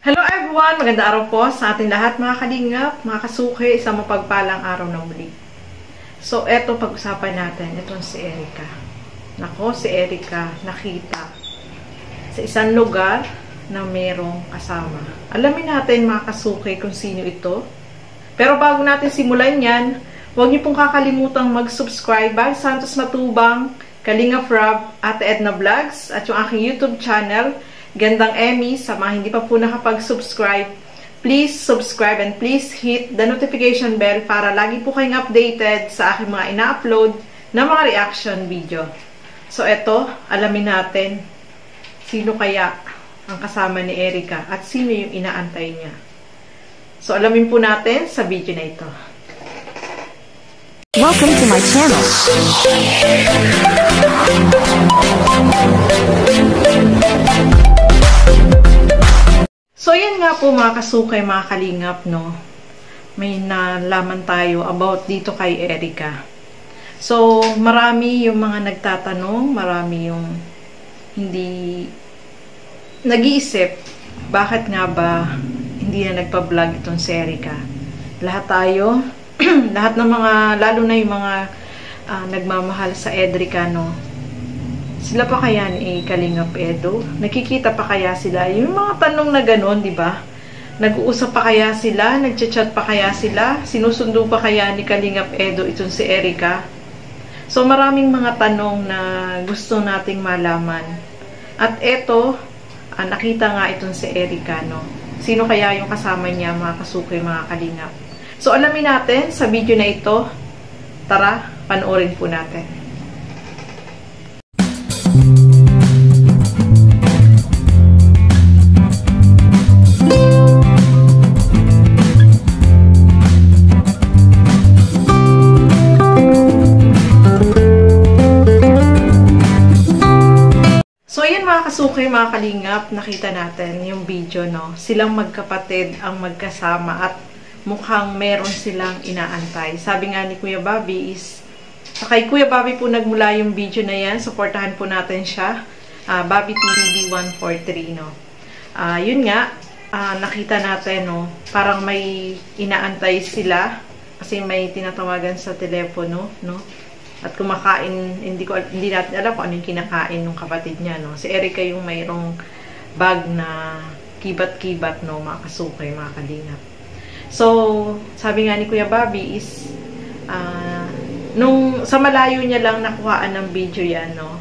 Hello everyone! Magandang araw po sa ating lahat mga kalingap, mga kasuki, isang mapagpalang araw na muli. So, eto pag-usapan natin, itong si Erica. Nako, si Erica nakita sa isang lugar na merong kasama. Alamin natin mga kasuki kung sino ito. Pero bago natin simulan yan, huwag niyo pong kakalimutang mag-subscribe by Santos Matubang, Kalingap Rob, Ate Edna Vlogs, at yung aking YouTube channel, Gandang Emmy. Sa mga hindi pa po nakapag-subscribe, please subscribe and please hit the notification bell para lagi po kayong updated sa aking mga ina-upload na mga reaction video. So eto, alamin natin sino kaya ang kasama ni Erica at sino yung inaantay niya. So alamin po natin sa video na ito. Welcome to my channel. So, yan nga po mga kasukay, mga kalingap, no? May nalaman tayo about dito kay Erica. So, marami yung mga nagtatanong, marami yung hindi nag-iisip, bakit nga ba hindi na nagpa-vlog itong si Erica? Lahat tayo, lahat ng mga, lalo na yung mga nagmamahal sa Edrica, no? Sila pa kaya ni Kalingap Edo? Nakikita pa kaya sila? Yung mga tanong na gano'n, di ba? Nag-uusap pa kaya sila? Nag-chat pa kaya sila? Sinusundo pa kaya ni Kalingap Edo itong si Erica? So, maraming mga tanong na gusto nating malaman. At eto, nakita nga itong si Erica, no? Sino kaya yung kasama niya, mga kasuki, mga kalingap? So, alamin natin sa video na ito. Tara, panoorin po natin. Kasuki, mga kalingap, nakita natin yung video, no? Silang magkapatid ang magkasama at mukhang meron silang inaantay. Sabi nga ni Kuya Bobby is, kay Kuya Bobby po nagmula yung video na yan. Supportahan po natin siya. Bobby TV 143, no? Yun nga, nakita natin, no? Parang may inaantay sila kasi may tinatawagan sa telepono, no? At kumakain, hindi natin alam kung ano yung kinakain ng kapatid niya, no? Si Erica yung mayroong bag na kibat-kibat, no? Mga kasukay, mga kalingap. So, sabi nga ni Kuya Bobby is, nung sa malayo niya lang nakuhaan ng video yan, no?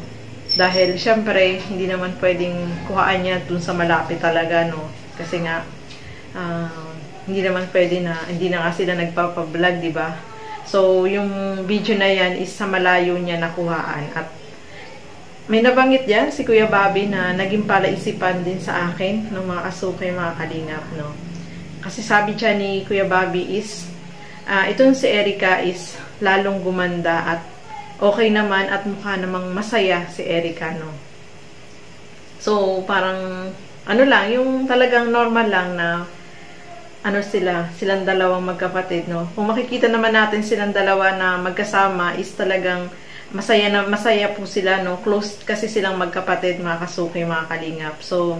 Dahil, syempre, hindi naman pwedeng kuhaan niya dun sa malapit talaga, no? Kasi nga, hindi naman pwede na, hindi na nga sila nagpapablog, di ba? So, yung video na yan is sa malayo niya nakuhaan. At may nabanggit yan si Kuya Bobby na naging palaisipan din sa akin ng mga kasukay, mga kalingap, no? Kasi sabi siya ni Kuya Bobby is, itong si Erica is lalong gumanda at okay naman at mukha namang masaya si Erica, no? So, parang, ano lang, yung talagang normal lang na silang dalawang magkapatid, no? Kung makikita naman natin silang dalawa na magkasama is talagang masaya po sila, no? Close kasi silang magkapatid, mga kasuki, mga kalingap. So,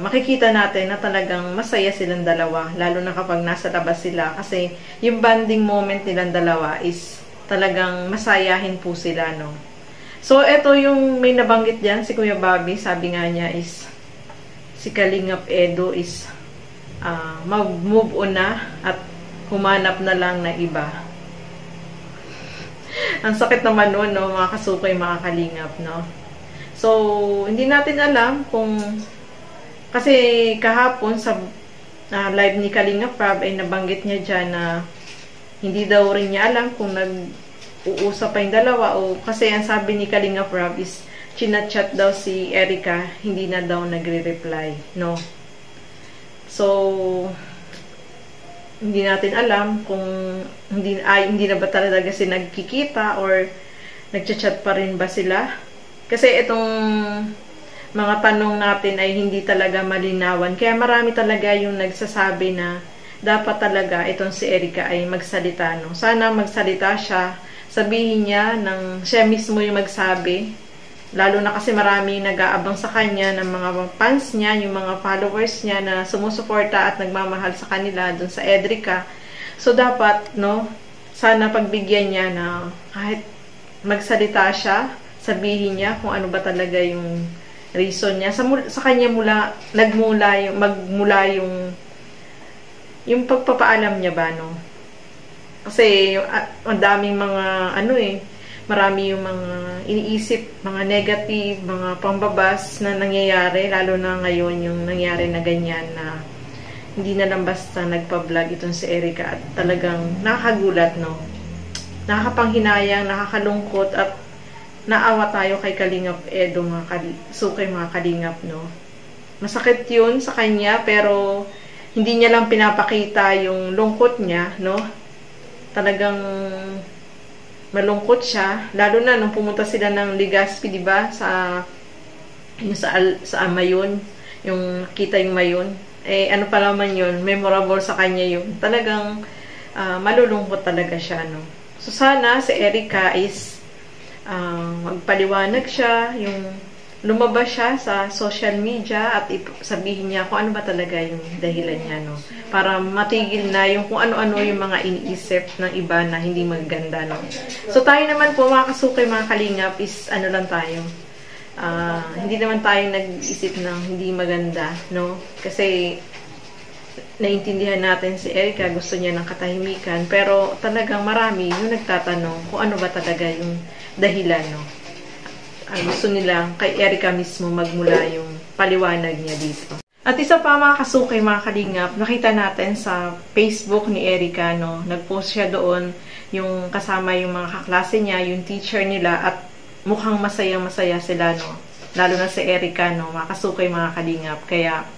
makikita natin na talagang masaya silang dalawa, lalo na kapag nasa labas sila kasi yung bonding moment nilang dalawa is talagang masayahin po sila, no? So, eto yung may nabanggit dyan, si Kuya Bobby, sabi nga niya is si Kalingap Edo is mag-move on na at humanap na lang na iba. Ang sakit naman nun, no, mga kasukay, mga kalingap, no? So, hindi natin alam kung, kasi kahapon sa live ni Kalingap Rob ay nabanggit niya dyan na hindi daw rin niya alam kung nag-uusap pa yung dalawa o kasi ang sabi ni Kalingap Rob is chinachat daw si Erica, hindi na daw nagre-reply, no? So, hindi natin alam kung hindi na ba talaga si nagkikita or nagchat-chat pa rin ba sila. Kasi itong mga tanong natin ay hindi talaga malinawan. Kaya marami talaga yung nagsasabi na dapat talaga itong si Erica ay magsalita, no? Sana magsalita siya, sabihin niya, siya mismo yung magsabi Lalo na kasi marami nag-aabang sa kanya ng mga fans niya, yung mga followers niya na sumusuporta at nagmamahal sa kanila dun sa Edrica. So, dapat, no, sana pagbigyan niya na kahit magsalita siya, sabihin niya kung ano ba talaga yung reason niya. Sa kanya magmula yung pagpapaalam niya ba, no? Kasi, ang daming mga, marami yung mga iniisip, mga negative, mga pambabas na nangyayari, lalo na ngayon yung nangyari na ganyan na hindi na lang basta nagpa-vlog itong si Erica at talagang nakakagulat, no? Nakakapanghinayang, nakakalungkot at naawa tayo kay Kalingap Edo, mga Kalingap, no? Masakit yun sa kanya pero hindi niya lang pinapakita yung lungkot niya, no? Talagang malungkot siya, lalo na nung pumunta sila ng Legazpi, di ba? Sa Mayon, yung nakita yung Mayon. Ano pa naman yun, memorable sa kanya yun. Talagang malulungkot talaga siya, no? So, sana si Erica is magpaliwanag siya, yung lumabas siya sa social media at sabihin niya kung ano ba talaga yung dahilan niya, no? Para matigil na yung kung ano-ano yung mga iniisip ng iba na hindi maganda, no? So, tayo naman po, mga kasukay, mga kalingap, is ano lang tayo. Hindi naman tayo nag-isip ng hindi maganda, no? Kasi naintindihan natin si Erica, gusto niya ng katahimikan, pero talagang marami yung nagtatanong kung ano ba talaga yung dahilan, no? Gusto nila kay Erica mismo magmula yung paliwanag niya dito. At isa pa, mga kasukay, mga kalingap, nakita natin sa Facebook ni Erica, no? Nag-post siya doon yung kasama yung mga kaklase niya, yung teacher nila, at mukhang masaya-masaya sila, no? Lalo na si Erica, no? Mga kasukay, mga kalingap. Kaya,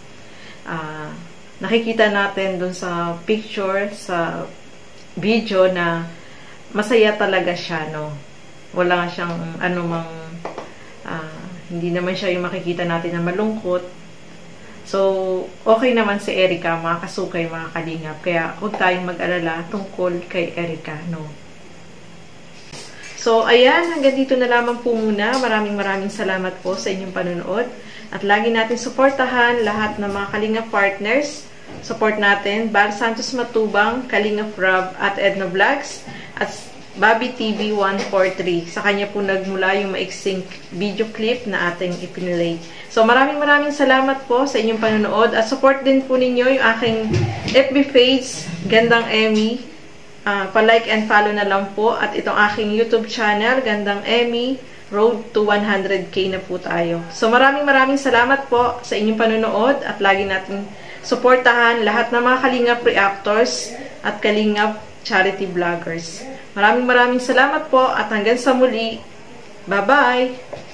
nakikita natin doon sa picture, sa video na masaya talaga siya, no? Wala siyang anumang hindi naman siya yung makikita natin na malungkot. So, okay naman si Erica, mga kasukay, mga kalingap. Kaya, huwag tayong mag-alala tungkol kay Erica, no? So, ayan, hanggang dito na lamang po muna. Maraming salamat po sa inyong panonood. At lagi natin suportahan lahat ng mga Kalingap partners. Support natin, Bar Santos Matubang, Kalingap Rob, at Edna Vlogs, at Bobby TV 143. Sa kanya po nagmula yung maiksing video clip na ating ipinilay. So, maraming salamat po sa inyong panonood. At support din po ninyo yung aking FB page, Gandang Emmy. Pa-like and follow na lang po. At itong aking YouTube channel, Gandang Emmy. Road to 100K na po tayo. So, maraming salamat po sa inyong panonood. At lagi natin suportahan lahat ng mga Kalingap reactors at Kalingap charity vloggers. Maraming salamat po at hanggang sa muli. Bye-bye!